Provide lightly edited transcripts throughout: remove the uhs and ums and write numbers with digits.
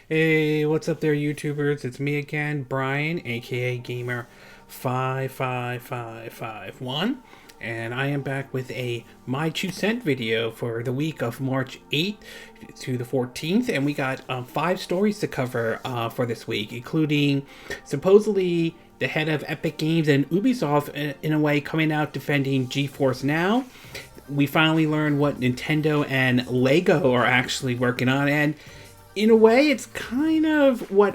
Hey, what's up there, YouTubers? It's me again, Brian, aka Gamer55551, and I am back with a My 2 cent video for the week of March 8th to the 14th, and we got 5 stories to cover for this week, including supposedly the head of Epic Games and Ubisoft, in a way, coming out defending GeForce Now. We finally learned what Nintendo and Lego are actually working on, and in a way, it's kind of what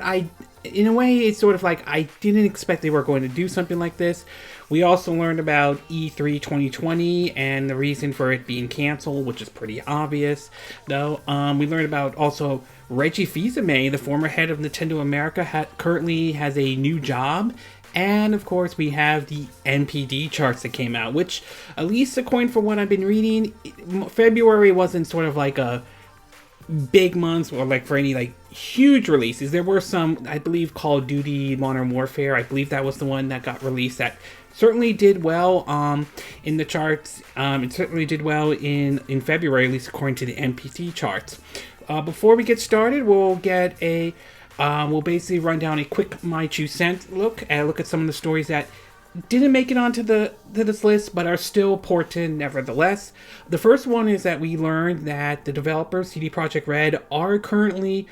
in a way, it's sort of like I didn't expect they were going to do something like this. We also learned about E3 2020 and the reason for it being canceled, which is pretty obvious, though. We learned about also Reggie, the former head of Nintendo America, currently has a new job. And of course, we have the NPD charts that came out, which, at least according for what I've been reading, February wasn't sort of like a big months or like for any like huge releases. There were some, I believe, Call of Duty Modern Warfare, I believe that was the one that got released, that certainly did well in the charts. It certainly did well in February, at least according to the NPD charts. Before we get started, we'll basically run down a quick My 2 cent look at some of the stories that didn't make it onto this list, but are still important nevertheless. The first one is that we learned that the developers, CD Projekt Red, are going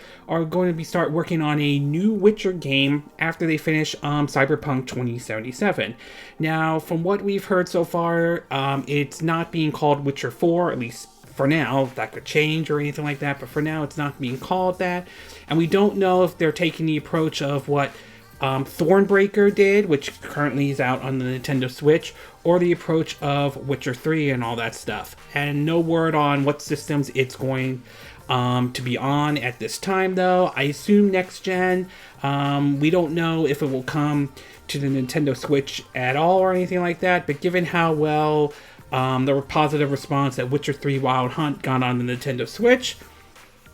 to start working on a new Witcher game after they finish Cyberpunk 2077. Now, from what we've heard so far, it's not being called Witcher 4, at least for now. That could change or anything like that, but for now it's not being called that. And we don't know if they're taking the approach of what Thornbreaker did, which currently is out on the Nintendo Switch, or the approach of Witcher 3 and all that stuff. And no word on what systems it's going to be on at this time, though. I assume next gen. We don't know if it will come to the Nintendo Switch at all or anything like that, but given how well the positive response that Witcher 3 Wild Hunt got on the Nintendo Switch,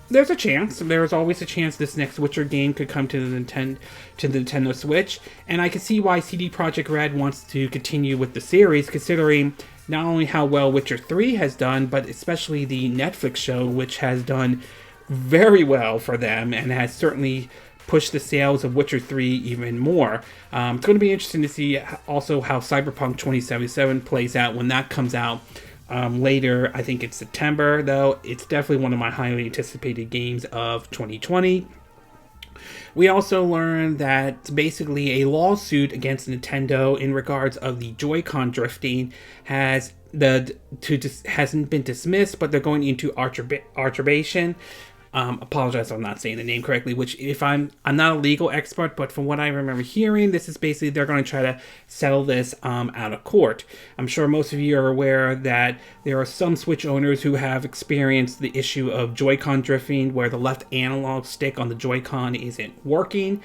there's a chance. There's always a chance this next Witcher game could come to the Nintendo Switch, and I can see why CD Projekt Red wants to continue with the series, considering not only how well Witcher 3 has done, but especially the Netflix show, which has done very well for them and has certainly pushed the sales of Witcher 3 even more. It's going to be interesting to see also how Cyberpunk 2077 plays out when that comes out. Later, I think it's September, though. It's definitely one of my highly anticipated games of 2020. We also learned that basically a lawsuit against Nintendo in regards of the Joy-Con drifting hasn't been dismissed, but they're going into arbitration. Apologize if I'm not saying the name correctly, which if I'm not a legal expert, but from what I remember hearing, this is basically they're going to try to settle this out of court. I'm sure most of you are aware that there are some Switch owners who have experienced the issue of Joy-Con drifting, where the left analog stick on the Joy-Con isn't working.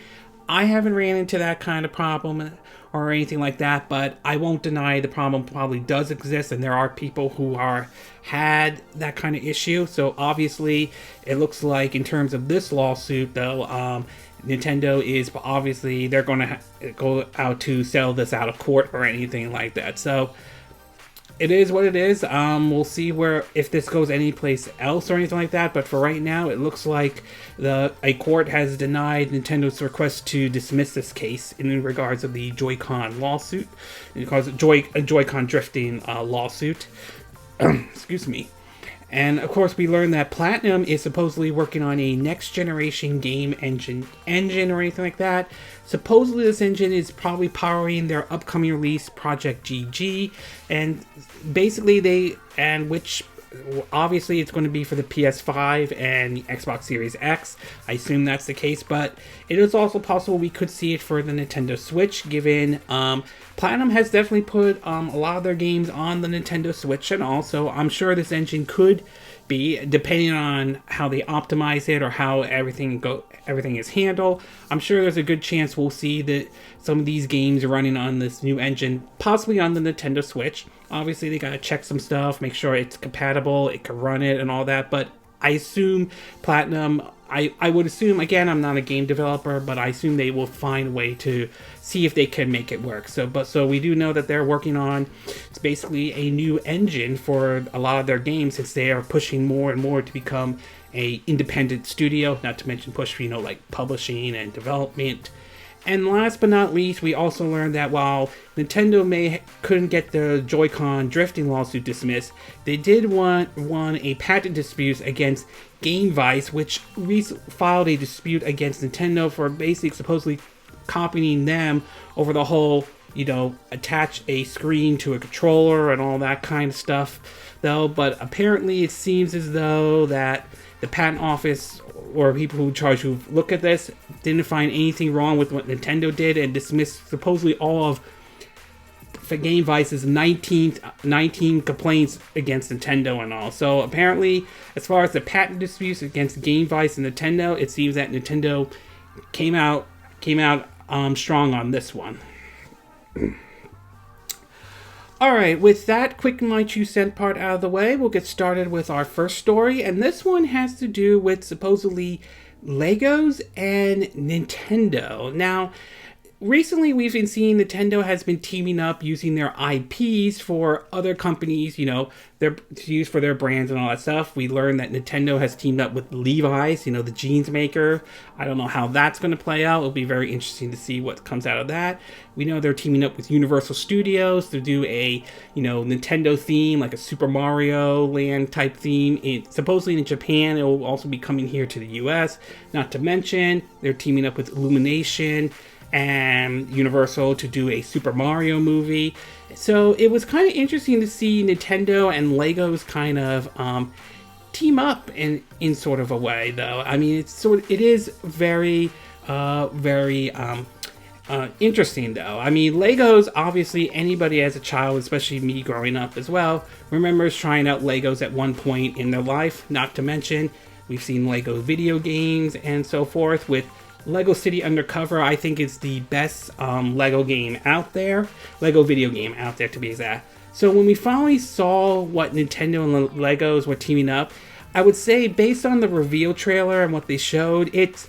I haven't ran into that kind of problem or anything like that, but I won't deny the problem probably does exist, and there are people who had that kind of issue. So obviously, it looks like in terms of this lawsuit, though, Nintendo is obviously they're going to go out to settle this out of court or anything like that. So it is what it is. We'll see if this goes anyplace else or anything like that. But for right now, it looks like a court has denied Nintendo's request to dismiss this case in regards of the Joy-Con lawsuit, because Joy-Con drifting lawsuit. Excuse me. And of course, we learned that Platinum is supposedly working on a next generation game engine or anything like that. Supposedly, this engine is probably powering their upcoming release, Project GG, and basically which obviously it's going to be for the PS5 and the Xbox Series X. I assume that's the case, but it is also possible we could see it for the Nintendo Switch, given Platinum has definitely put a lot of their games on the Nintendo Switch, and also I'm sure this engine could be, depending on how they optimize it or how everything is handled, I'm sure there's a good chance we'll see some of these games running on this new engine, possibly on the Nintendo Switch. Obviously, they gotta check some stuff, make sure it's compatible, it can run it and all that, but I assume Platinum I would assume, again, I'm not a game developer, but I assume they will find a way to see if they can make it work. So we do know that they're working on, it's basically a new engine for a lot of their games, since they are pushing more and more to become a independent studio, not to mention push, like publishing and development. And last but not least, we also learned that while Nintendo couldn't get the Joy-Con drifting lawsuit dismissed, they did won a patent dispute against GameVice, which filed a dispute against Nintendo for basically supposedly copying them over the whole, attach a screen to a controller and all that kind of stuff, though. But apparently it seems as though that the patent office or people who look at this didn't find anything wrong with what Nintendo did and dismissed supposedly all of GameVice's 19 complaints against Nintendo and all. So apparently, as far as the patent disputes against GameVice and Nintendo, it seems that Nintendo came out strong on this one. Alright, with that quick my 2 cent part out of the way, we'll get started with our first story, and this one has to do with supposedly Legos and Nintendo. Now, recently we've been seeing Nintendo has been teaming up using their IPs for other companies, to use for their brands and all that stuff. We learned that Nintendo has teamed up with Levi's, the jeans maker. I don't know how that's going to play out. It'll be very interesting to see what comes out of that. We know they're teaming up with Universal Studios to do a, Nintendo theme, like a Super Mario Land type theme. Supposedly in Japan, it will also be coming here to the US. Not to mention, they're teaming up with Illumination and Universal to do a Super Mario movie. So it was kind of interesting to see Nintendo and Legos kind of team up in sort of a way, though. I mean, it is very interesting, though. I mean, Legos, obviously, anybody as a child, especially me growing up as well, remembers trying out Legos at one point in their life. Not to mention, we've seen Lego video games and so forth. With Lego City Undercover, I think is the best Lego game out there. Lego video game out there, to be exact. So when we finally saw what Nintendo and Legos were teaming up, I would say based on the reveal trailer and what they showed, it's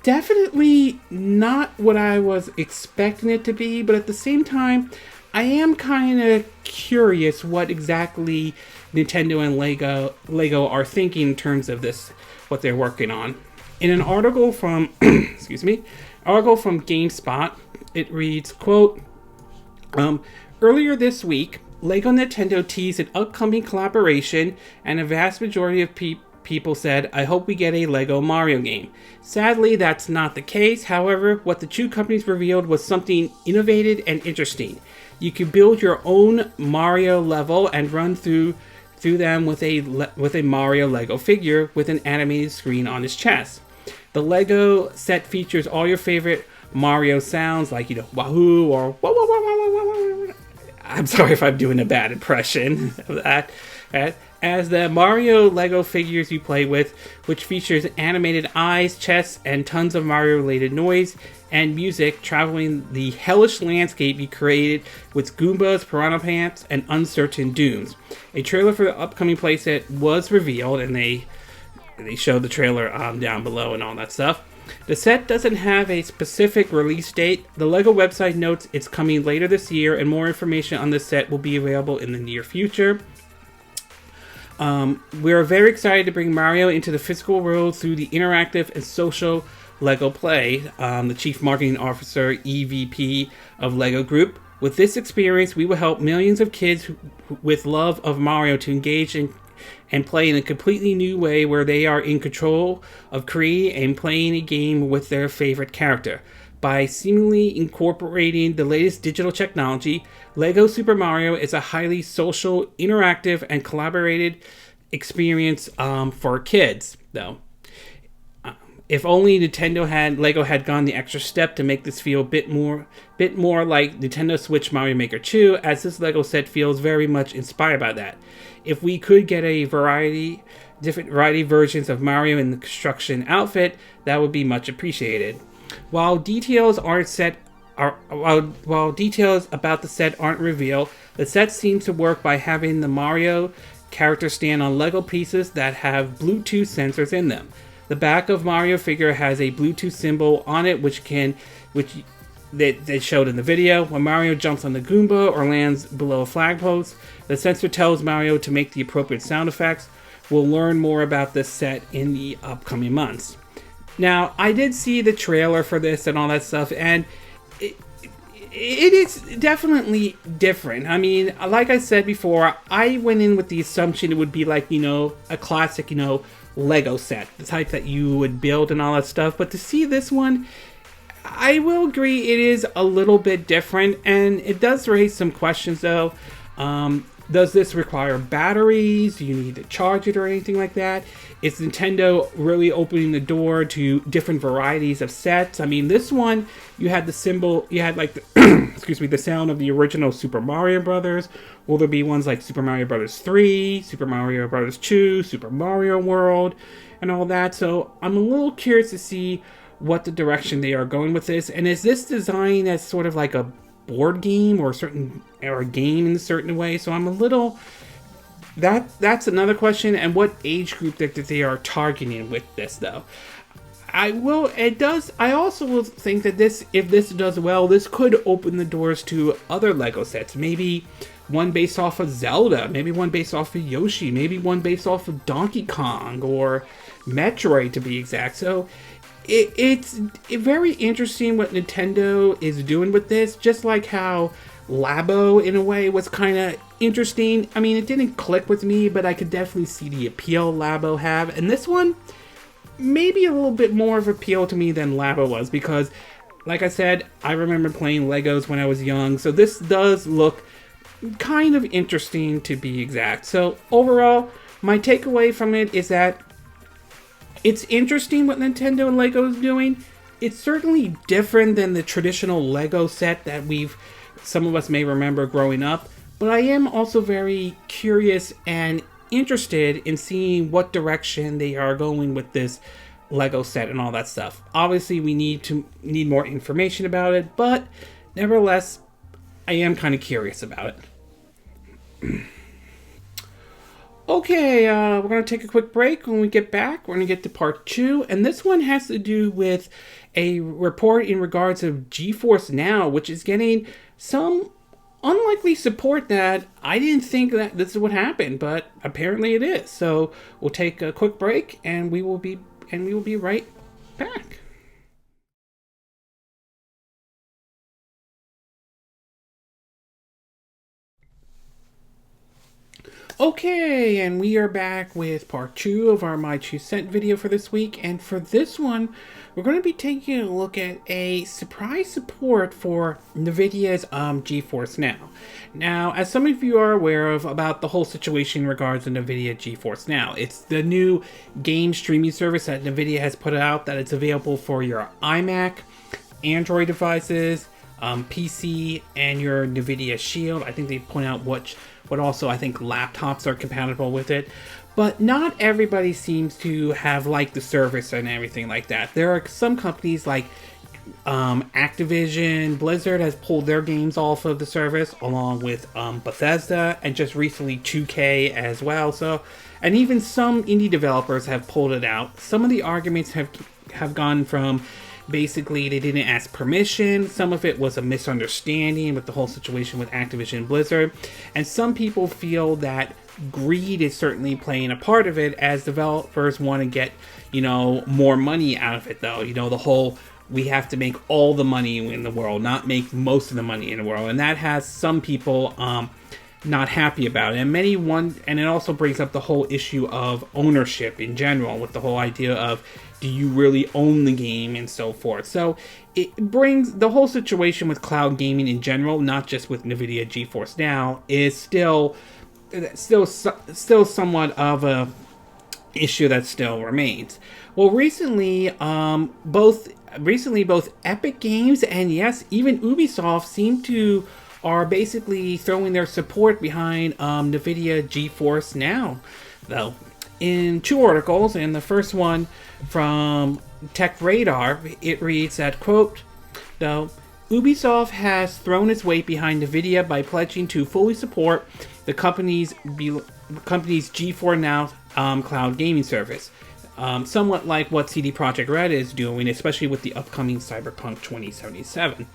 definitely not what I was expecting it to be, but at the same time, I am kind of curious what exactly Nintendo and Lego are thinking in terms of this, what they're working on. In an article from, article from Gamestop, it reads, quote, earlier this week, Lego and Nintendo teased an upcoming collaboration, and a vast majority of people said, I hope we get a Lego Mario game. Sadly, that's not the case. However, what the two companies revealed was something innovative and interesting. You can build your own Mario level and run through them with a Mario Lego figure with an animated screen on his chest. The Lego set features all your favorite Mario sounds like, wahoo or wah, wah, wah, wah, wah, wah. I'm sorry if I'm doing a bad impression of that. As the Mario Lego figures you play with, which features animated eyes, chests, and tons of Mario-related noise and music traveling the hellish landscape you created with Goombas, Piranha Pants, and uncertain dunes. A trailer for the upcoming playset was revealed, and they showed the trailer down below and all that stuff. The set doesn't have a specific release date. The LEGO website notes it's coming later this year, and more information on the set will be available in the near future. We are very excited to bring Mario into the physical world through the interactive and social LEGO Play, the Chief Marketing Officer, EVP of LEGO Group. With this experience, we will help millions of kids with love of Mario to engage and play in a completely new way where they are in control of creating and playing a game with their favorite character. By seamlessly incorporating the latest digital technology, LEGO Super Mario is a highly social, interactive, and collaborative experience for kids, though. If only Lego had gone the extra step to make this feel a bit more like Nintendo Switch Mario Maker 2, as this Lego set feels very much inspired by that. If we could get a different variety versions of Mario in the construction outfit, that would be much appreciated. While details about the set aren't revealed, the set seems to work by having the Mario character stand on Lego pieces that have Bluetooth sensors in them. The back of Mario figure has a Bluetooth symbol on it, which they showed in the video. When Mario jumps on the Goomba or lands below a flagpost, the sensor tells Mario to make the appropriate sound effects. We'll learn more about this set in the upcoming months. Now, I did see the trailer for this and all that stuff, and it is definitely different. I mean, like I said before, I went in with the assumption it would be like, a classic, Lego set, the type that you would build and all that stuff. But to see this one, I will agree it is a little bit different, and it does raise some questions though. Does this require batteries? Do you need to charge it or anything like that? Is Nintendo really opening the door to different varieties of sets? I mean, this one, you had the symbol, you had like the, excuse me, the sound of the original Super Mario Brothers. Will there be ones like Super Mario Brothers 3, Super Mario Brothers 2, Super Mario World, and all that? So I'm a little curious to see what the direction they are going with this. And is this designed as sort of like a board game or a game in a certain way? So I'm a little, that's another question. And what age group that they are targeting with this though? I also will think that if this does well, this could open the doors to other Lego sets. Maybe one based off of Zelda, maybe one based off of Yoshi, maybe one based off of Donkey Kong or Metroid to be exact. So it's very interesting what Nintendo is doing with this, just like how Labo in a way was kind of interesting. I mean, it didn't click with me, but I could definitely see the appeal Labo have. And this one, maybe a little bit more of appeal to me than Labo was, because like I said, I remember playing Legos when I was young, so this does look kind of interesting to be exact. So overall, my takeaway from it is that it's interesting what Nintendo and Lego is doing. It's certainly different than the traditional Lego set that some of us may remember growing up, but I am also very curious and interested in seeing what direction they are going with this Lego set and all that stuff. Obviously, we need more information about it, but nevertheless, I am kind of curious about it. Okay, we're going to take a quick break. When we get back, we're going to get to part 2, and this one has to do with a report in regards of GeForce Now, which is getting some unlikely support that I didn't think that this would happen, but apparently it is. So we'll take a quick break, and we will be right back. Okay, and we are back with part 2 of our My 2 Cent video for this week, and for this one, we're going to be taking a look at a surprise support for NVIDIA's GeForce Now. Now, as some of you are aware of about the whole situation in regards to NVIDIA GeForce Now, it's the new game streaming service that NVIDIA has put out that it's available for your iMac, Android devices, PC, and your NVIDIA Shield. I think they point out what also I think laptops are compatible with it. But not everybody seems to have liked the service and everything like that. There are some companies like Activision, Blizzard has pulled their games off of the service, along with Bethesda, and just recently 2K as well. So, and even some indie developers have pulled it out. Some of the arguments have gone from basically they didn't ask permission. Some of it was a misunderstanding with the whole situation with Activision and Blizzard. And some people feel that greed is certainly playing a part of it, as developers want to get, more money out of it though. The whole, we have to make all the money in the world, not make most of the money in the world. And that has some people not happy about it. And it also brings up the whole issue of ownership in general, with the whole idea of, do you really own the game and so forth. So it brings the whole situation with cloud gaming in general, not just with NVIDIA GeForce Now, is still somewhat of a issue that still remains. Well, recently both Epic Games and yes, even Ubisoft are basically throwing their support behind NVIDIA GeForce Now, though. In 2 articles, and the first one from Tech Radar, it reads that, quote, though, Ubisoft has thrown its weight behind NVIDIA by pledging to fully support the company's GeForce Now cloud gaming service. somewhat like what CD Projekt Red is doing, especially with the upcoming Cyberpunk 2077.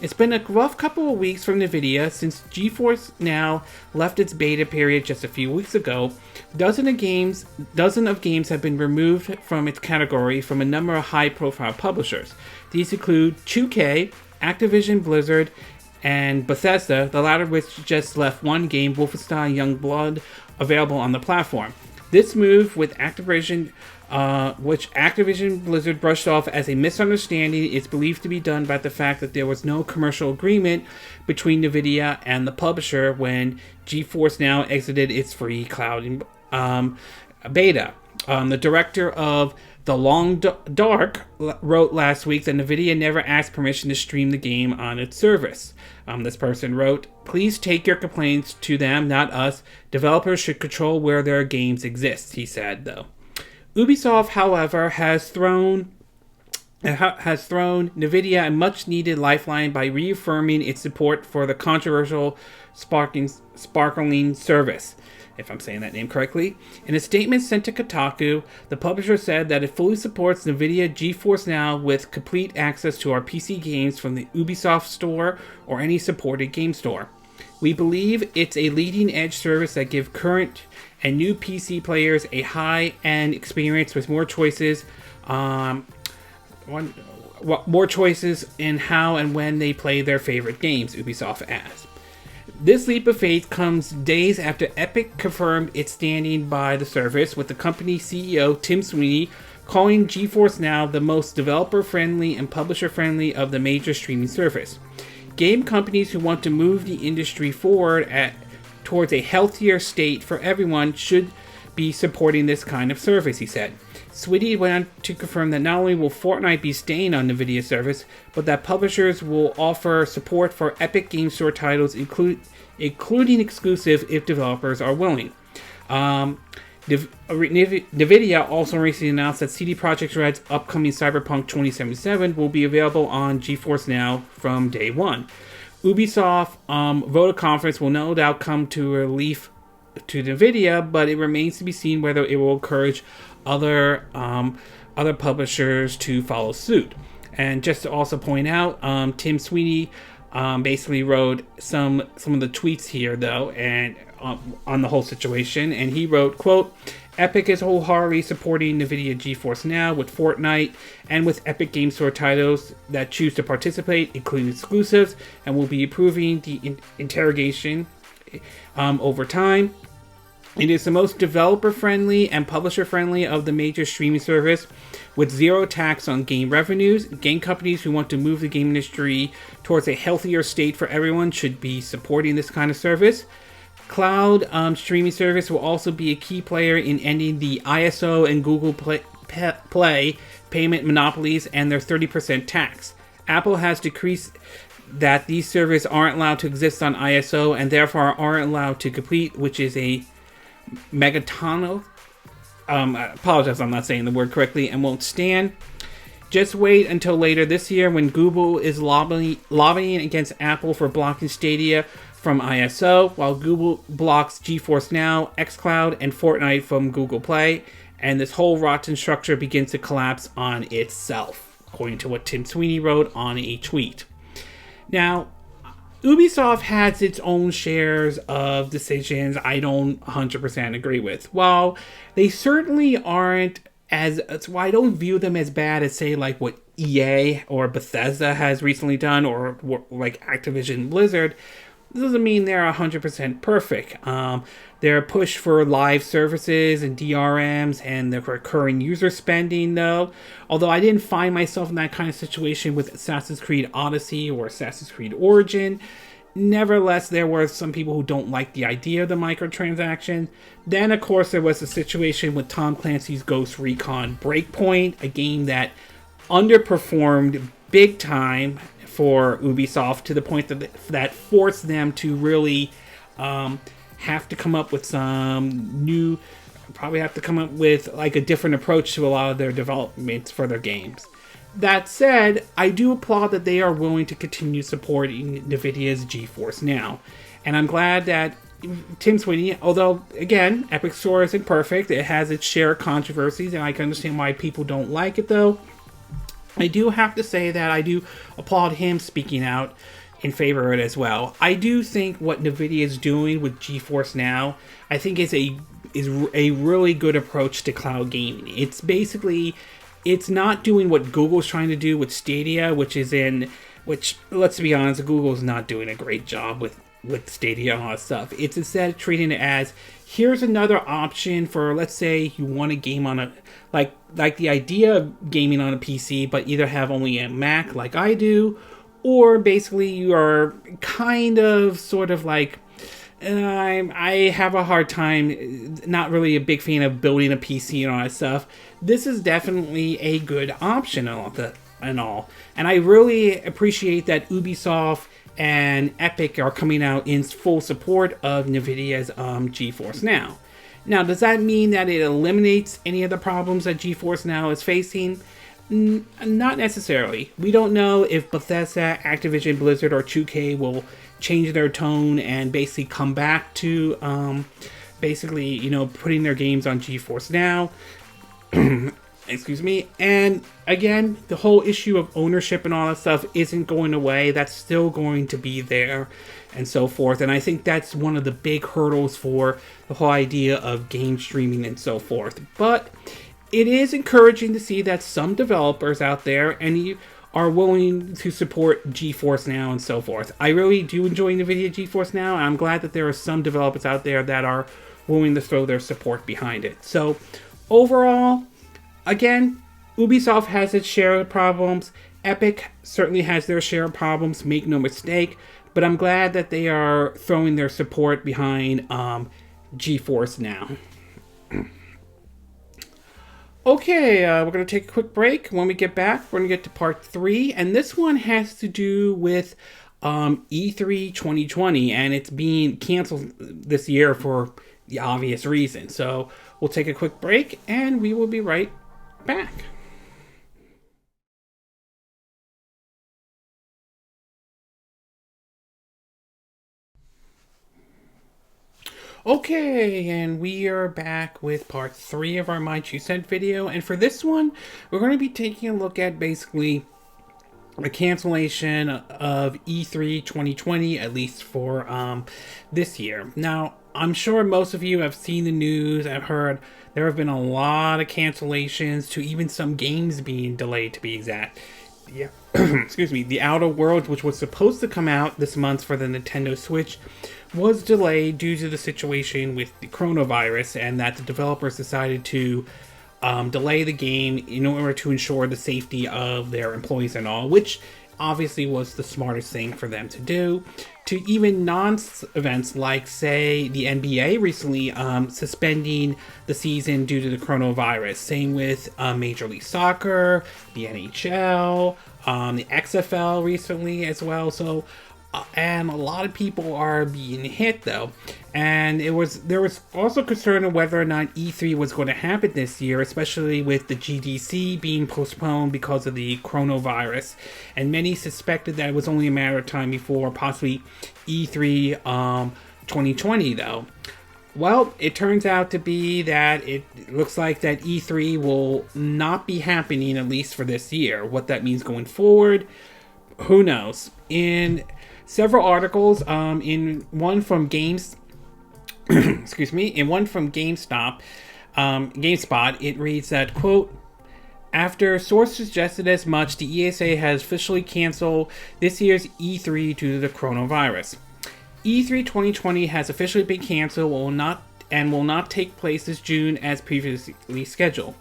It's been a rough couple of weeks from NVIDIA since GeForce Now left its beta period just a few weeks ago. Dozens of games have been removed from its category from a number of high-profile publishers. These include 2K, Activision Blizzard, and Bethesda, the latter of which just left one game, Wolfenstein Youngblood, available on the platform. This move, which Activision Blizzard brushed off as a misunderstanding, is believed to be done by the fact that there was no commercial agreement between NVIDIA and the publisher when GeForce Now exited its free cloud beta. The director of The Long Dark wrote last week that NVIDIA never asked permission to stream the game on its service. This person wrote, "Please take your complaints to them, not us. Developers should control where their games exist," he said, though. Ubisoft, however, has thrown NVIDIA a much-needed lifeline by reaffirming its support for the controversial Sparkling service, if I'm saying that name correctly. In a statement sent to Kotaku, the publisher said that it fully supports NVIDIA GeForce Now with complete access to our PC games from the Ubisoft Store or any supported game store. We believe it's a leading-edge service that gives current and new PC players a high-end experience with more choices in how and when they play their favorite games, Ubisoft adds. This leap of faith comes days after Epic confirmed its standing by the service, with the company's CEO Tim Sweeney calling GeForce Now the most developer-friendly and publisher-friendly of the major streaming service. Game companies who want to move the industry forward towards a healthier state for everyone should be supporting this kind of service, he said. Sweeney went on to confirm that not only will Fortnite be staying on NVIDIA service, but that publishers will offer support for Epic Game Store titles, including exclusive if developers are willing. NVIDIA also recently announced that CD Projekt Red's upcoming Cyberpunk 2077 will be available on GeForce Now from day one. Ubisoft vote of confidence will no doubt come to relief to NVIDIA, but it remains to be seen whether it will encourage other publishers to follow suit. And just to also point out, Tim Sweeney basically wrote some of the tweets here, though, and on the whole situation, and he wrote, quote, "Epic is wholeheartedly supporting NVIDIA GeForce Now with Fortnite and with Epic Game Store titles that choose to participate, including exclusives, and will be improving the interrogation over time. It is the most developer-friendly and publisher-friendly of the major streaming service, with zero tax on game revenues. Game companies who want to move the game industry towards a healthier state for everyone should be supporting this kind of service. Cloud streaming service will also be a key player in ending the ISO and Google Play payment monopolies and their 30% tax. Apple has decreed that these servers aren't allowed to exist on ISO and therefore aren't allowed to compete, which is a megaton. I apologize, I'm not saying the word correctly, and won't stand. Just wait until later this year when Google is lobbying against Apple for blocking Stadia from ISO, while Google blocks GeForce Now, xCloud, and Fortnite from Google Play, and this whole rotten structure begins to collapse on itself, according to what Tim Sweeney wrote on a tweet. Now, Ubisoft has its own shares of decisions I don't 100% agree with. While they certainly aren't why I don't view them as bad as, say, like what EA or Bethesda has recently done, or like Activision Blizzard, this doesn't mean they're 100% perfect. Their push for live services and DRMs and the recurring user spending, though, although I didn't find myself in that kind of situation with Assassin's Creed Odyssey or Assassin's Creed Origin, nevertheless, there were some people who don't like the idea of the microtransactions. Then, of course, there was a situation with Tom Clancy's Ghost Recon Breakpoint, a game that underperformed big time for Ubisoft to the point that forced them to really have to come up with some new, probably have to come up with like a different approach to a lot of their developments for their games. That said, I do applaud that they are willing to continue supporting NVIDIA's GeForce Now, and I'm glad that Tim Sweeney, although again, Epic Store isn't perfect, it has its share of controversies, and I can understand why people don't like it though. I do have to say that I do applaud him speaking out in favor of it as well. I do think what NVIDIA is doing with GeForce Now, I think is a really good approach to cloud gaming. It's basically, it's not doing what Google's trying to do with Stadia, which let's be honest, Google's not doing a great job with Stadia and all that stuff. It's instead treating it as, here's another option for, let's say you want to game on a, like the idea of gaming on a PC, but either have only a Mac like I do, or basically you are kind of sort of like, I have a hard time, not really a big fan of building a PC and all that stuff. This is definitely a good option and all. And I really appreciate that Ubisoft and Epic are coming out in full support of NVIDIA's GeForce Now. Now, does that mean that it eliminates any of the problems that GeForce Now is facing? Not necessarily. We don't know if Bethesda, Activision Blizzard, or 2K will change their tone and basically come back to putting their games on GeForce Now. Excuse me. And again, the whole issue of ownership and all that stuff isn't going away. That's still going to be there and so forth. And I think that's one of the big hurdles for the whole idea of game streaming and so forth. But it is encouraging to see that some developers out there and are willing to support GeForce Now and so forth. I really do enjoy NVIDIA GeForce Now, and I'm glad that there are some developers out there that are willing to throw their support behind it. So overall, again, Ubisoft has its share of problems. Epic certainly has their share of problems, make no mistake, but I'm glad that they are throwing their support behind GeForce Now. Okay, we're going to take a quick break. When we get back, we're going to get to part 3, and this one has to do with E3 2020, and it's being canceled this year for the obvious reason. So we'll take a quick break, and we will be right back. Okay, and we are back with part 3 of our My 2 Cent video, and for this one, we're going to be taking a look at basically the cancellation of E3 2020, at least for this year. Now, I'm sure most of you have seen the news. I've heard there have been a lot of cancellations to even some games being delayed, to be exact. Yeah, excuse me. The Outer Worlds, which was supposed to come out this month for the Nintendo Switch, was delayed due to the situation with the coronavirus, and that the developers decided to delay the game in order to ensure the safety of their employees and all, which obviously was the smartest thing for them to do. To even non-events like, say, the NBA recently suspending the season due to the coronavirus. Same with Major League Soccer, the NHL, the XFL recently as well. So, and a lot of people are being hit though. And there was also concern of whether or not E3 was going to happen this year, especially with the GDC being postponed because of the coronavirus. And many suspected that it was only a matter of time before possibly E3 2020 though. Well, it turns out to be that it looks like that E3 will not be happening, at least for this year. What that means going forward, who knows? In several articles, in one from GameStop, it reads that, quote, after sources suggested as much, the ESA has officially canceled this year's E3 due to the coronavirus. E3 2020 has officially been canceled and will not take place this June as previously scheduled.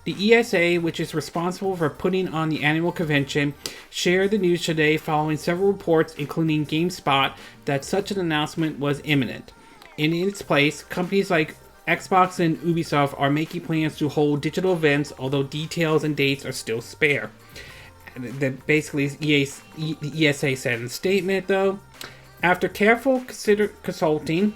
The ESA, which is responsible for putting on the annual convention, shared the news today following several reports, including GameSpot, that such an announcement was imminent. In its place, companies like Xbox and Ubisoft are making plans to hold digital events, although details and dates are still spare. That basically the ESA said in a statement, though. After careful consideration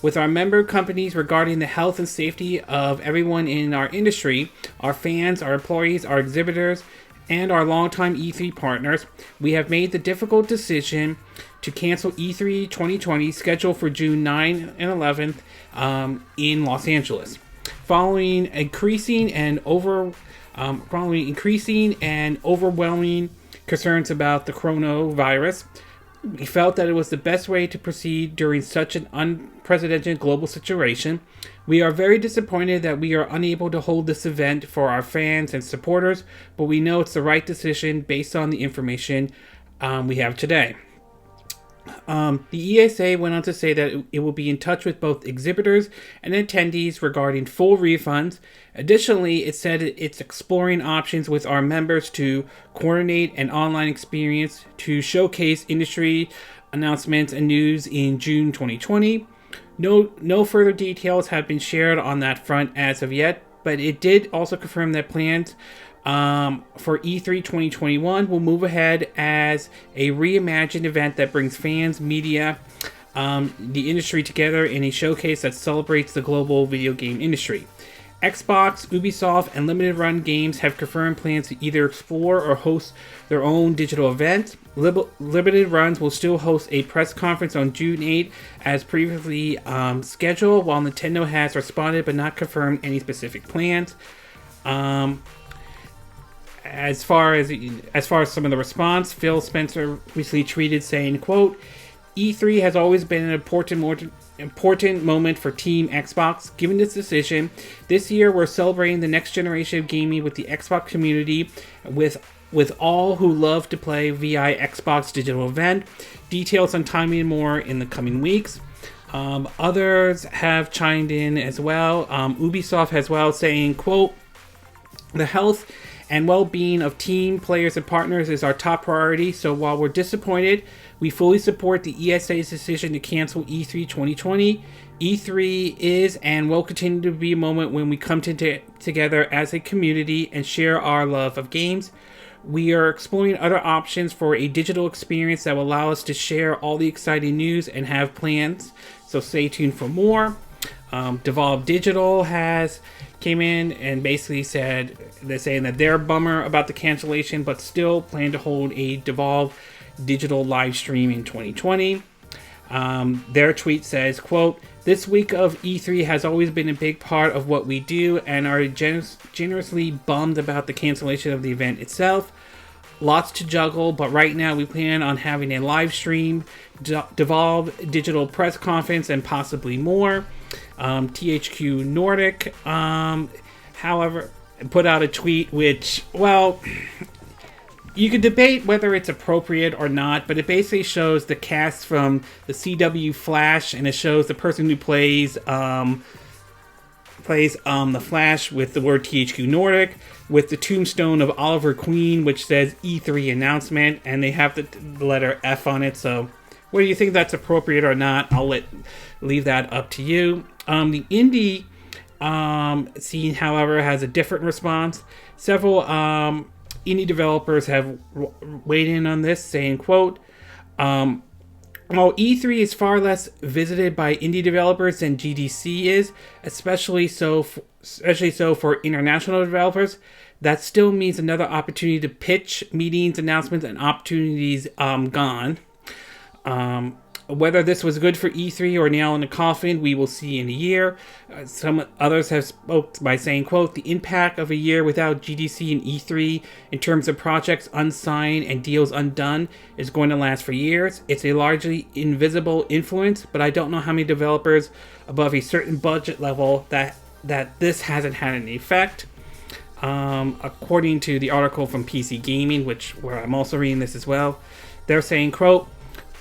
with our member companies regarding the health and safety of everyone in our industry, our fans, our employees, our exhibitors, and our longtime E3 partners, we have made the difficult decision to cancel E3 2020 scheduled for June 9 and 11th in Los Angeles. Following increasing and overwhelming concerns about the coronavirus, we felt that it was the best way to proceed during such an unprecedented global situation. We are very disappointed that we are unable to hold this event for our fans and supporters, but we know it's the right decision based on the information we have today. The ESA went on to say that it will be in touch with both exhibitors and attendees regarding full refunds. Additionally, it said it's exploring options with our members to coordinate an online experience to showcase industry announcements and news in June 2020. No further details have been shared on that front as of yet, but it did also confirm that plans for E3 2021 will move ahead as a reimagined event that brings fans, media, the industry together in a showcase that celebrates the global video game industry. Xbox, Ubisoft, and Limited Run Games have confirmed plans to either explore or host their own digital events. Limited Runs will still host a press conference on June 8 as previously scheduled, while Nintendo has responded but not confirmed any specific plans. As far as some of the response, Phil Spencer recently tweeted saying, quote, E3 has always been an important moment for Team Xbox. Given this decision, this year we're celebrating the next generation of gaming with the Xbox community, with all who love to play via Xbox digital event. Details on timing and more in the coming weeks. Others have chimed in as well. Ubisoft as well, saying, quote, the health and well-being of team, players, and partners is our top priority, so while we're disappointed, we fully support the ESA's decision to cancel E3 2020. E3 is and will continue to be a moment when we come together as a community and share our love of games. We are exploring other options for a digital experience that will allow us to share all the exciting news and have plans, so stay tuned for more. Devolve Digital came in and basically said they're saying that they're bummer about the cancellation, but still plan to hold a Devolve Digital live stream in 2020. Their tweet says, quote, this week of E3 has always been a big part of what we do and are generously bummed about the cancellation of the event itself. Lots to juggle, but right now we plan on having a live stream, Devolve Digital press conference, and possibly more. THQ Nordic, however, put out a tweet which, well, you could debate whether it's appropriate or not, but it basically shows the cast from the CW Flash, and it shows the person who plays the Flash with the word THQ Nordic, with the tombstone of Oliver Queen, which says E3 announcement, and they have the letter F on it. So whether you think that's appropriate or not, I'll leave that up to you. The indie scene, however, has a different response. Several indie developers have weighed in on this, saying, quote, while E3 is far less visited by indie developers than GDC is, especially so for international developers, that still means another opportunity to pitch, meetings, announcements, and opportunities gone. Whether this was good for E3 or nail in the coffin, we will see in a year. Some others have spoke by saying, quote, the impact of a year without GDC and E3 in terms of projects unsigned and deals undone is going to last for years. It's a largely invisible influence, but I don't know how many developers above a certain budget level that this hasn't had an effect. According to the article from PC Gaming, where I'm also reading this as well, they're saying, quote,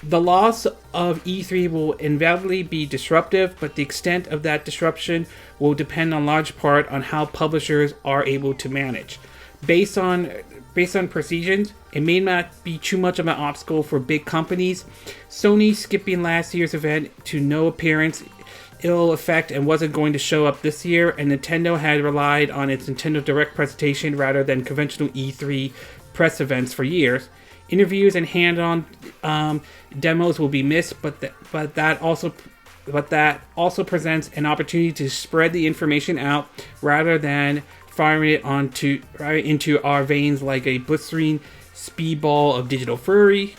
the loss of E3 will inevitably be disruptive, but the extent of that disruption will depend in large part on how publishers are able to manage. Based on precisions, it may not be too much of an obstacle for big companies. Sony skipping last year's event to no appearance, ill effect, and wasn't going to show up this year, and Nintendo had relied on its Nintendo Direct presentation rather than conventional E3 press events for years. Interviews and hand-on demos will be missed, but that also presents an opportunity to spread the information out rather than firing it right into our veins like a blistering speedball of digital fury.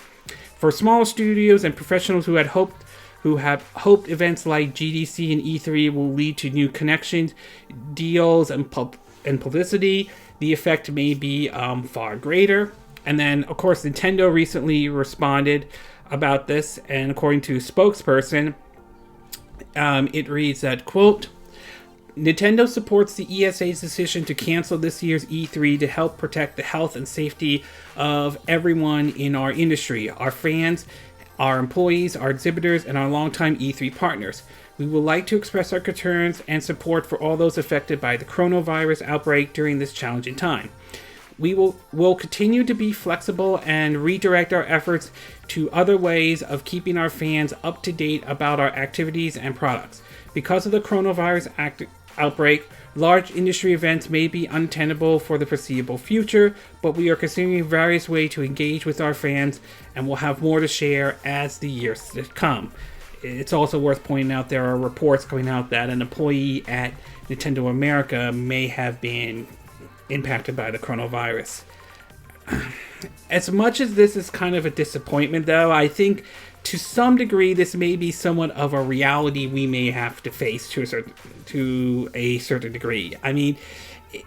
For small studios and professionals who have hoped events like GDC and E3 will lead to new connections, deals, and publicity, the effect may be far greater. And then, of course, Nintendo recently responded about this, and according to a spokesperson, it reads that, quote, Nintendo supports the ESA's decision to cancel this year's E3 to help protect the health and safety of everyone in our industry, our fans, our employees, our exhibitors, and our longtime E3 partners. We would like to express our concerns and support for all those affected by the coronavirus outbreak during this challenging time. We will continue to be flexible and redirect our efforts to other ways of keeping our fans up to date about our activities and products. Because of the coronavirus outbreak, large industry events may be untenable for the foreseeable future, but we are considering various ways to engage with our fans, and we'll have more to share as the years to come. It's also worth pointing out there are reports coming out that an employee at Nintendo America may have been impacted by the coronavirus. As much as this is kind of a disappointment, though, I think to some degree this may be somewhat of a reality we may have to face to a certain degree. I mean,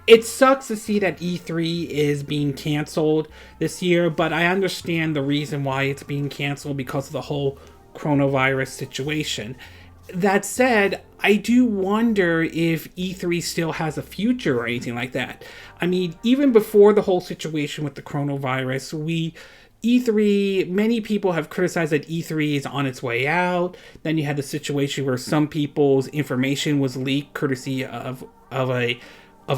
it sucks to see that E3 is being canceled this year, but I understand the reason why it's being canceled because of the whole coronavirus situation. That said, I do wonder if E3 still has a future or anything like that. I mean, even before the whole situation with the coronavirus, E3, many people have criticized that E3 is on its way out. Then you had the situation where some people's information was leaked courtesy of a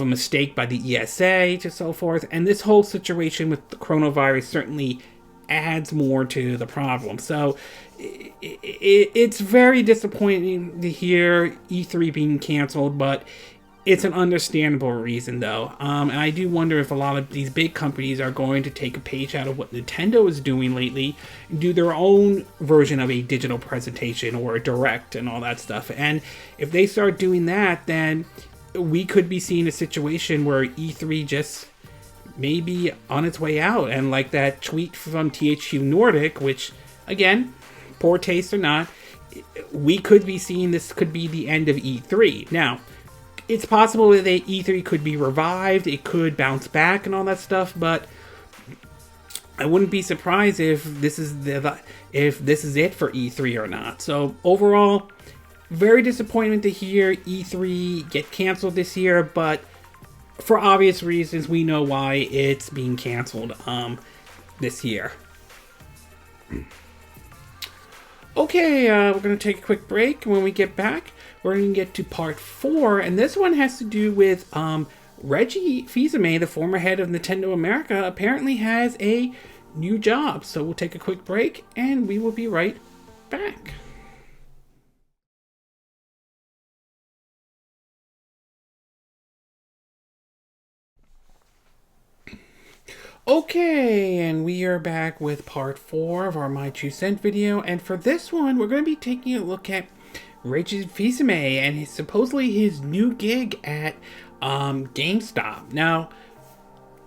mistake by the ESA to so forth. And this whole situation with the coronavirus certainly adds more to the problem. So it's very disappointing to hear E3 being canceled, but it's an understandable reason, though. And I do wonder if a lot of these big companies are going to take a page out of what Nintendo is doing lately and do their own version of a digital presentation or a direct and all that stuff. And if they start doing that, then we could be seeing a situation where E3 just may be on its way out. And like that tweet from THQ Nordic, which, again, poor taste or not, we could be seeing this could be the end of E3. Now, it's possible that E3 could be revived, it could bounce back and all that stuff, but I wouldn't be surprised if this is it for E3 or not. So overall, very disappointing to hear E3 get canceled this year, but for obvious reasons, we know why it's being canceled this year. Okay, we're going to take a quick break. When we get back, we're going to get to part 4, and this one has to do with Reggie fils-aime, the former head of Nintendo America, apparently has a new job. So we'll take a quick break, and we will be right back. Okay, and we are back with part 4 of our My 2 Cent video, and for this one, we're going to be taking a look at Reggie fils-aime and supposedly his new gig at Gamestop. Now,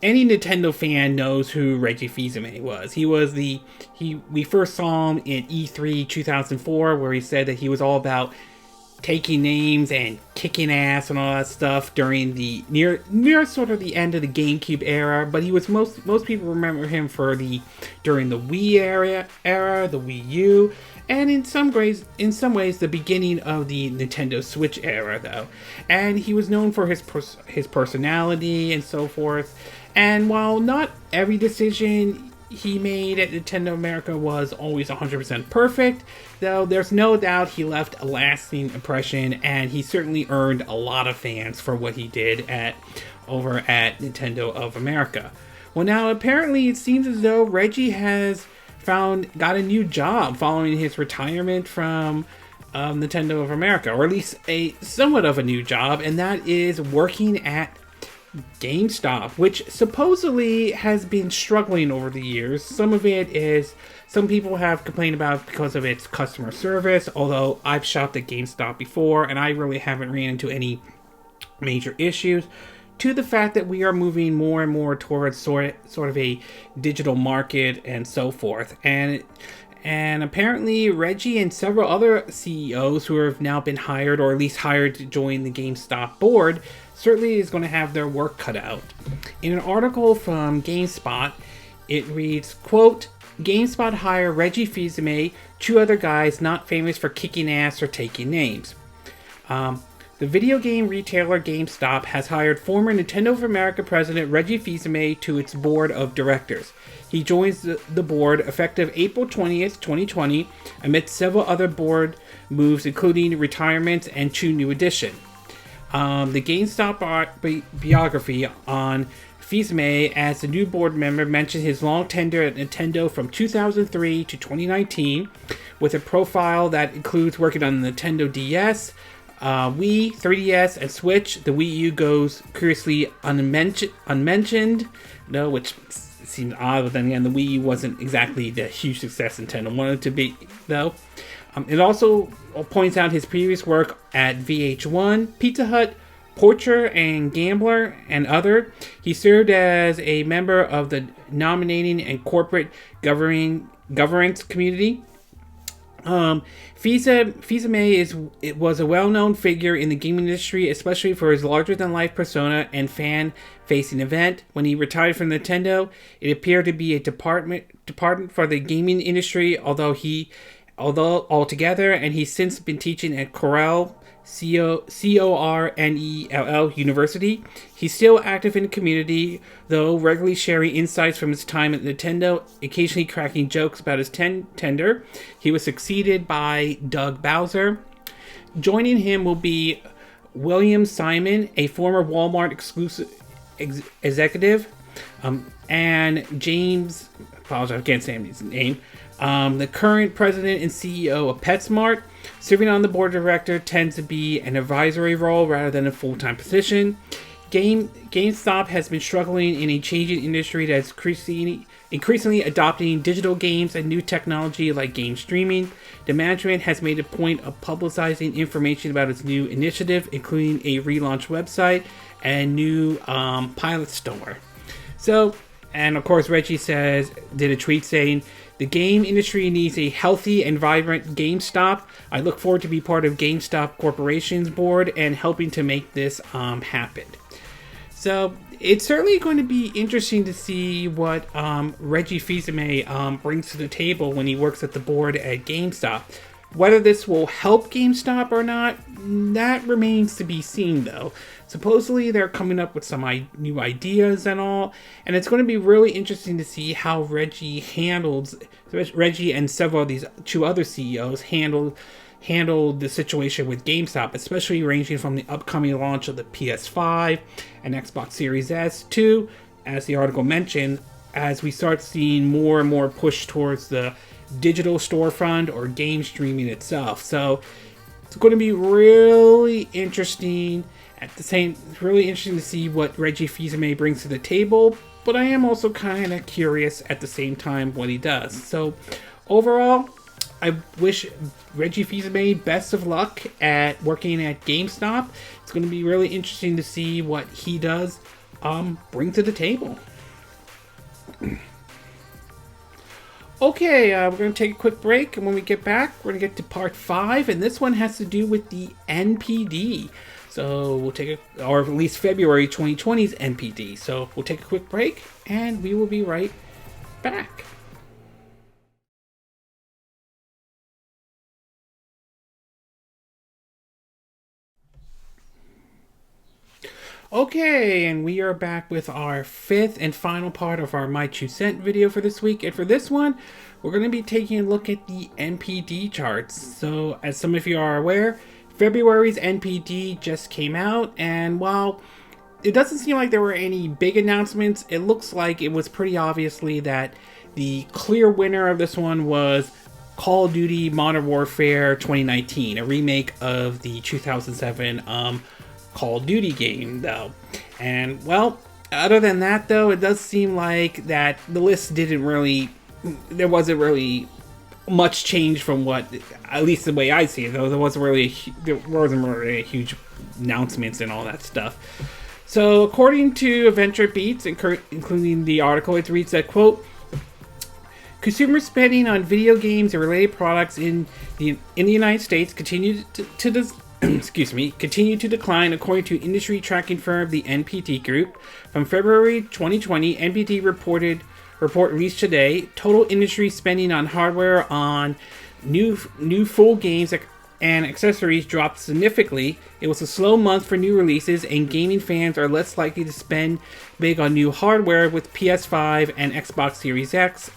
any Nintendo fan knows who Reggie fils-aime was. We first saw him in E3 2004, where he said that he was all about taking names and kicking ass and all that stuff during the near sort of the end of the GameCube era, but he was most people remember him for during the Wii era, the Wii U, and in some ways the beginning of the Nintendo Switch era, though. And he was known for his personality and so forth. And while not every decision he made at Nintendo America was always 100% perfect, though there's no doubt he left a lasting impression, and he certainly earned a lot of fans for what he did over at Nintendo of America. Well, now apparently it seems as though Reggie has got a new job following his retirement from Nintendo of America, or at least a somewhat of a new job, and that is working at Gamestop, which supposedly has been struggling over the years. Some people have complained about because of its customer service, although I've shopped at GameStop before and I really haven't ran into any major issues. to the fact that we are moving more and more towards sort of a digital market and so forth. And apparently Reggie and several other CEOs who have now been hired, or at least hired to join the GameStop board, certainly is going to have their work cut out. In an article from GameSpot, it reads, quote, GameSpot hire Reggie fils-aime, two other guys not famous for kicking ass or taking names. The video game retailer GameStop has hired former Nintendo of America president Reggie fils-aime to its board of directors. He joins the board effective April 20th, 2020, amidst several other board moves, including retirements and 2 new additions. The GameStop biography on fils-aime as the new board member mentioned his long tenure at Nintendo from 2003 to 2019, with a profile that includes working on the Nintendo DS, Wii, 3DS, and Switch. The Wii U goes curiously unmentioned, no, which seems odd, but then again, the Wii U wasn't exactly the huge success Nintendo wanted it to be, though. It also points out his previous work at VH1, Pizza Hut, Porcher and Gambler, and other. He served as a member of the nominating and corporate governance community. fils-aime was a well-known figure in the gaming industry, especially for his larger-than-life persona and fan-facing event. When he retired from Nintendo, it appeared to be a department for the gaming industry, although altogether, and he's since been teaching at Cornell, Cornell University. He's still active in the community, though regularly sharing insights from his time at Nintendo, occasionally cracking jokes about his tenure. He was succeeded by Doug Bowser. Joining him will be William Simon, a former Walmart exclusive executive, and James, apologize, I can't say his name, the current president and CEO of PetSmart. Serving on the board of directors tends to be an advisory role rather than a full-time position. GameStop has been struggling in a changing industry that is increasingly adopting digital games and new technology like game streaming. The management has made a point of publicizing information about its new initiative, including a relaunched website and new pilot store. So, and of course, Reggie did a tweet saying, "The game industry needs a healthy and vibrant GameStop. I look forward to be part of GameStop Corporation's board and helping to make this happen." So it's certainly going to be interesting to see what Reggie fils-aime brings to the table when he works at the board at GameStop. Whether this will help GameStop or not, that remains to be seen, though. Supposedly, they're coming up with some new ideas and all, and it's going to be really interesting to see how Reggie and several of these 2 other CEOs handled the situation with GameStop, especially ranging from the upcoming launch of the PS5 and Xbox Series S to, as the article mentioned, as we start seeing more and more push towards the digital storefront or game streaming itself. So it's going to be really interesting. It's really interesting to see what Reggie fils-aime brings to the table, but I am also kind of curious at the same time what he does. So overall, I wish Reggie fils-aime best of luck at working at GameStop. It's going to be really interesting to see what he does bring to the table. Okay, we're going to take a quick break, and when we get back, we're going to get to part 5, and this one has to do with the NPD. So we'll take or at least February 2020's NPD. So we'll take a quick break, and we will be right back. Okay, and we are back with our 5th and final part of our My 2 Cent video for this week. And for this one, we're going to be taking a look at the NPD charts. So, as some of you are aware, February's NPD just came out, and while it doesn't seem like there were any big announcements, it looks like it was pretty obviously that the clear winner of this one was Call of Duty Modern Warfare 2019, a remake of the 2007 Call of Duty game, though. And, well, other than that, though, it does seem like that the list there wasn't really much change from what, at least the way I see it, though. There wasn't really a huge announcements and all that stuff. So according to Adventure Beats, including the article, it reads that, quote, consumer spending on video games and related products in the United States continued continue to decline according to industry tracking firm the NPD Group. From February 2020, NPD report released today, total industry spending on hardware on new full games and accessories dropped significantly. It was a slow month for new releases, and gaming fans are less likely to spend big on new hardware, with PS5 and Xbox Series X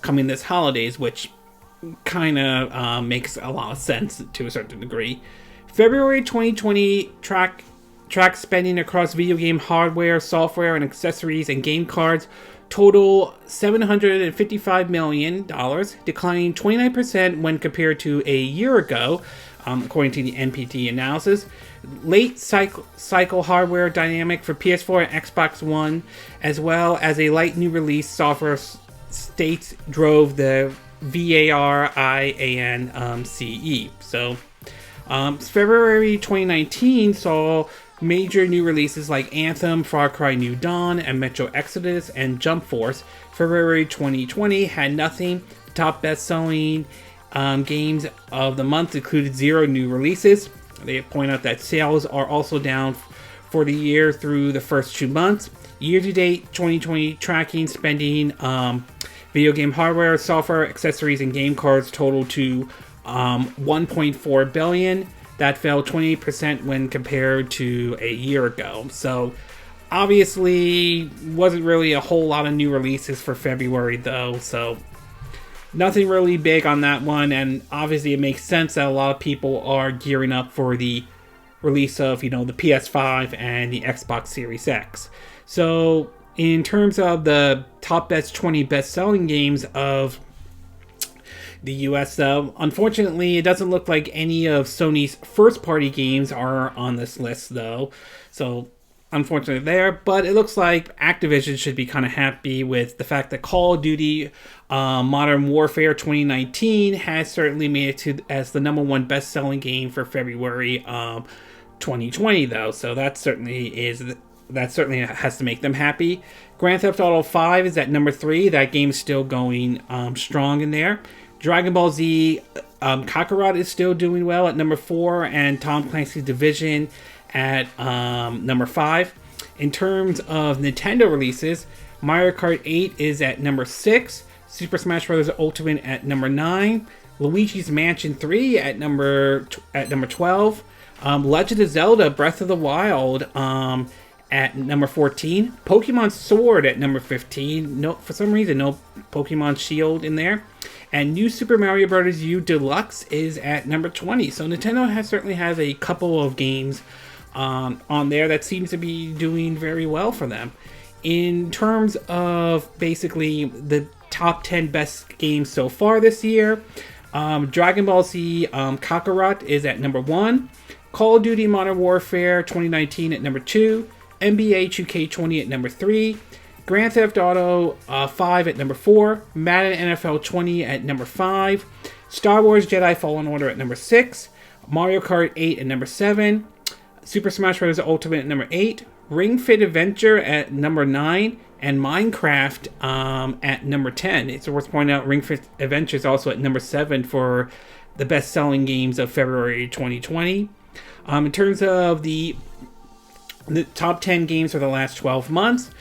coming this holidays, which kind of makes a lot of sense to a certain degree. February 2020 track spending across video game hardware, software, and accessories and game cards total $755 million, declining 29% when compared to a year ago, according to the NPD analysis. Late cycle hardware dynamic for PS4 and Xbox One, as well as a light new release software states drove the VARIANCE. So February 2019 saw major new releases like Anthem, Far Cry New Dawn, and Metro Exodus, and Jump Force. February 2020 had nothing. Top best-selling games of the month included 0 new releases. They point out that sales are also down for the year through the first 2 months. Year-to-date 2020 tracking spending, video game hardware, software, accessories, and game cards total to $1.4 billion. That fell 28% when compared to a year ago. So obviously wasn't really a whole lot of new releases for February though. So nothing really big on that one. And obviously it makes sense that a lot of people are gearing up for the release of, the PS5 and the Xbox Series X. So in terms of the top 20 best-selling games of the US, though, unfortunately, it doesn't look like any of Sony's first-party games are on this list, though. So, unfortunately there. But it looks like Activision should be kind of happy with the fact that Call of Duty Modern Warfare 2019 has certainly made it to as the #1 best-selling game for February 2020, though. So that certainly has to make them happy. Grand Theft Auto 5 is at number 3. That game's still going strong in there. Dragon Ball Z Kakarot is still doing well at number 4, and Tom Clancy's Division at number 5. In terms of Nintendo releases, Mario Kart 8 is at number 6, Super Smash Bros. Ultimate at number 9, Luigi's Mansion 3 at number 12, Legend of Zelda Breath of the Wild at number 14, Pokemon Sword at number 15. No, for some reason, no Pokemon Shield in there. And New Super Mario Bros. U Deluxe is at number 20. So Nintendo certainly has a couple of games on there that seems to be doing very well for them. In terms of basically the top 10 best games so far this year, Dragon Ball Z Kakarot is at number 1, Call of Duty Modern Warfare 2019 at number 2, NBA 2K20 at number 3, Grand Theft Auto 5 at number 4, Madden NFL 20 at number 5, Star Wars Jedi Fallen Order at number 6, Mario Kart 8 at number 7, Super Smash Bros. Ultimate at number 8, Ring Fit Adventure at number 9, and Minecraft at number 10. It's worth pointing out Ring Fit Adventure is also at number 7 for the best-selling games of February 2020. In terms of the top 10 games for the last 12 months,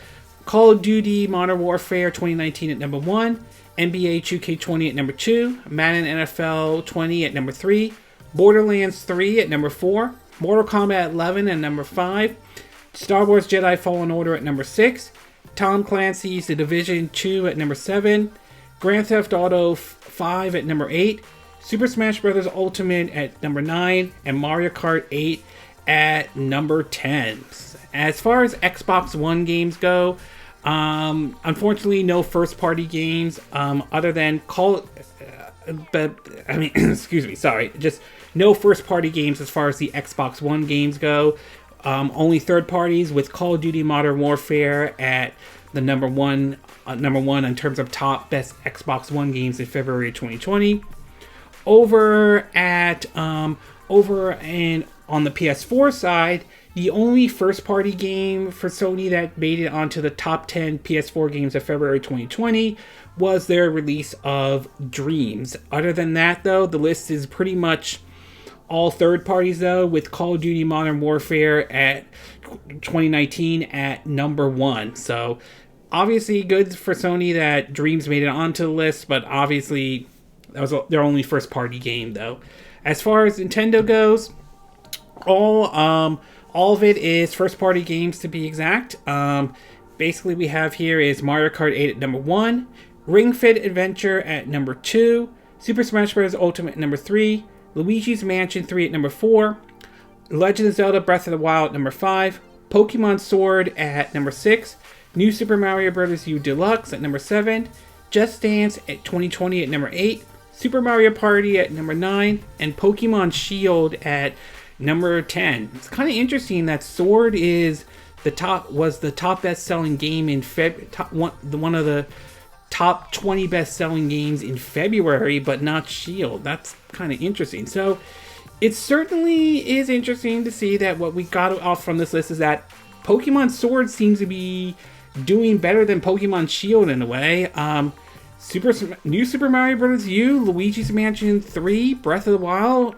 Call of Duty Modern Warfare 2019 at number 1, NBA 2K20 at number 2, Madden NFL 20 at number 3, Borderlands 3 at number 4, Mortal Kombat 11 at number 5, Star Wars Jedi Fallen Order at number 6, Tom Clancy's The Division 2 at number 7, Grand Theft Auto 5 at number 8, Super Smash Bros. Ultimate at number 9, and Mario Kart 8 at number 10. As far as Xbox One games go, unfortunately, no first-party games other than just no first-party games as far as the Xbox One games go. Only third parties, with Call of Duty Modern Warfare at the number one in terms of top best Xbox One games in February 2020. On the PS4 side, The only first-party game for Sony that made it onto the top 10 PS4 games of February 2020 was their release of Dreams. Other than that, though, the list is pretty much all third parties, though, with Call of Duty Modern Warfare at 2019 at number 1. So, obviously, good for Sony that Dreams made it onto the list, but obviously, that was their only first-party game, though. As far as Nintendo goes, all of it is first-party games, to be exact. Basically, we have here is Mario Kart 8 at number 1, Ring Fit Adventure at number 2, Super Smash Bros. Ultimate at number 3, Luigi's Mansion 3 at number 4, Legend of Zelda Breath of the Wild at number 5, Pokemon Sword at number 6, New Super Mario Bros. U Deluxe at number 7, Just Dance at 2020 at number 8, Super Mario Party at number 9, and Pokemon Shield at number 10. It's kind of interesting that Sword was the top best-selling game in one of the top 20 best-selling games in February, but not Shield. That's kind of interesting. So it certainly is interesting to see that what we got off from this list is that Pokemon Sword seems to be doing better than Pokemon Shield in a way. New Super Mario Bros. U, Luigi's Mansion 3, Breath of the Wild,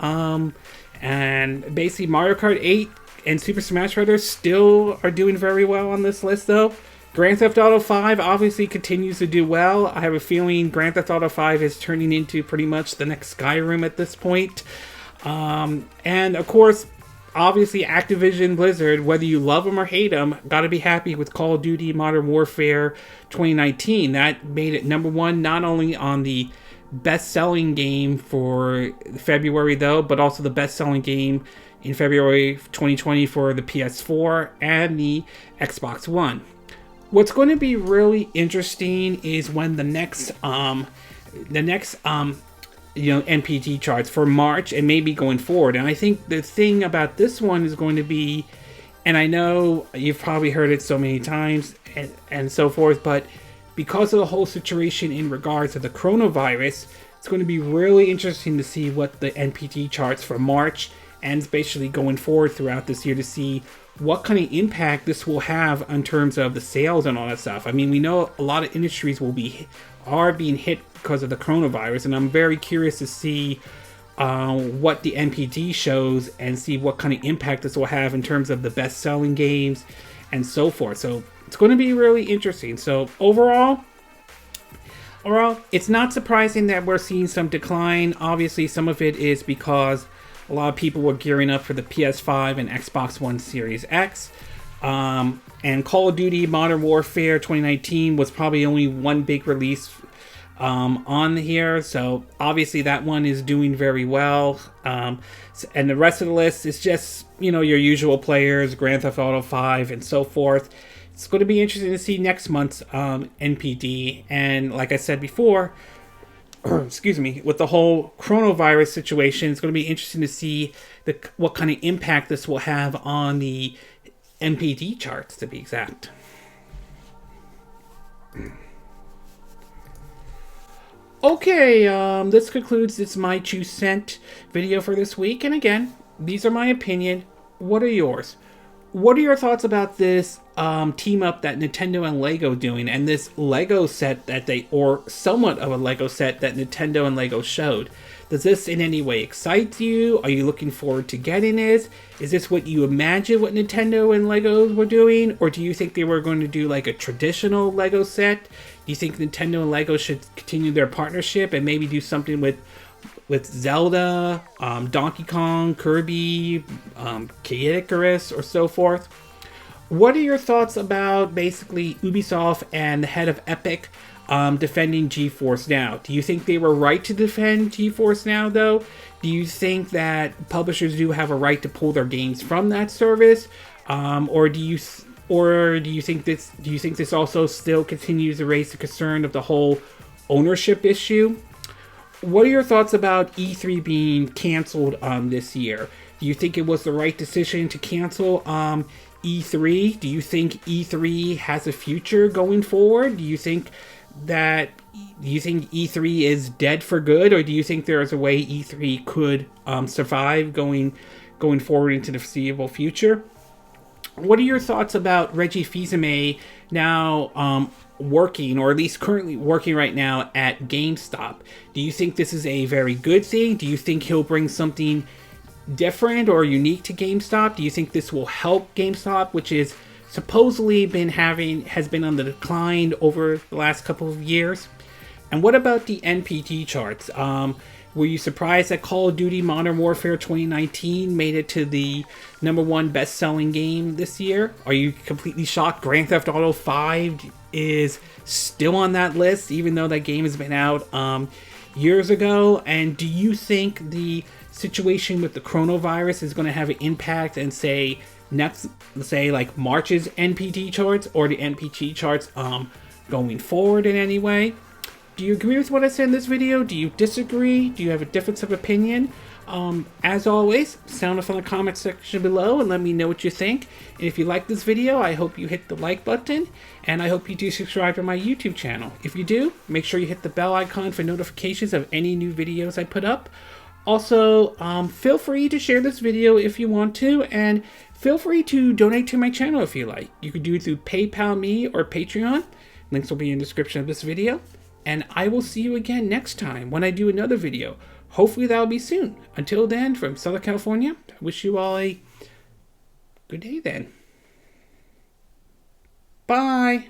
and basically Mario Kart 8 and Super Smash Bros. Still are doing very well on this list, though. Grand Theft Auto 5 obviously continues to do well. I have a feeling Grand Theft Auto 5 is turning into pretty much the next Skyrim at this point. And of course, obviously Activision Blizzard, whether you love them or hate them, gotta be happy with Call of Duty Modern Warfare 2019. That made it number 1 not only on the best-selling game for February, though, but also the best-selling game in February 2020 for the PS4 and the Xbox One. What's going to be really interesting is when the next NPD charts for March and maybe going forward. And I think the thing about this one is going to be, and I know you've probably heard it so many times and so forth, but because of the whole situation in regards to the coronavirus, it's going to be really interesting to see what the NPD charts for March and especially going forward throughout this year to see what kind of impact this will have in terms of the sales and all that stuff. I mean, we know a lot of industries are being hit because of the coronavirus, and I'm very curious to see what the NPD shows and see what kind of impact this will have in terms of the best-selling games and so forth. So it's going to be really interesting. So overall, it's not surprising that we're seeing some decline. Obviously, some of it is because a lot of people were gearing up for the PS5 and Xbox One Series X. And Call of Duty Modern Warfare 2019 was probably only one big release on here. So obviously that one is doing very well. And the rest of the list is just, your usual players, Grand Theft Auto 5 and so forth. It's going to be interesting to see next month's NPD. And like I said before, excuse me, with the whole coronavirus situation, it's going to be interesting to see what kind of impact this will have on the NPD charts, to be exact. Okay, this concludes this My 2 Cent video for this week. And again, these are my opinion. What are yours? What are your thoughts about this team up that Nintendo and Lego doing, and this Lego set or somewhat of a Lego set that Nintendo and Lego showed? Does this in any way excite you? Are you looking forward to getting this? Is this what you imagine what Nintendo and Lego were doing? Or do you think they were going to do like a traditional Lego set? Do you think Nintendo and Lego should continue their partnership and maybe do something with Zelda, Donkey Kong, Kirby, Kid Icarus, or so forth? What are your thoughts about basically Ubisoft and the head of Epic defending GeForce Now? Do you think they were right to defend GeForce Now, though? Do you think that publishers do have a right to pull their games from that service, or do you think this also still continues to raise the concern of the whole ownership issue? What are your thoughts about E3 being canceled this year? Do you think it was the right decision to cancel E3? Do you think E3 has a future going forward? Do you think E3 is dead for good, or do you think there is a way E3 could survive going forward into the foreseeable future? what are your thoughts about Reggie fils-aime now working, or at least currently working right now at Gamestop? Do you think this is a very good thing? Do you think he'll bring something different or unique to GameStop? Do you think this will help GameStop, which is supposedly has been on the decline over the last couple of years? And what about the NPD charts? Were you surprised that Call of Duty Modern Warfare 2019 made it to the #1 best-selling game this year? Are you completely shocked Grand Theft Auto 5 is still on that list, even though that game has been out years ago? And do you think the situation with the coronavirus is going to have an impact and say like March's NPD charts or the NPD charts going forward in any way? Do you agree with what I said in this video? Do you disagree? Do you have a difference of opinion? As always, sound off in the comment section below and let me know what you think. And if you like this video, I hope you hit the like button, and I hope you do subscribe to my YouTube channel. If you do, make sure you hit the bell icon for notifications of any new videos I put up. Also, feel free to share this video if you want to, and feel free to donate to my channel if you like. You can do it through PayPal Me or Patreon. Links will be in the description of this video. And I will see you again next time when I do another video. Hopefully that'll be soon. Until then, from Southern California, I wish you all a good day then. Bye.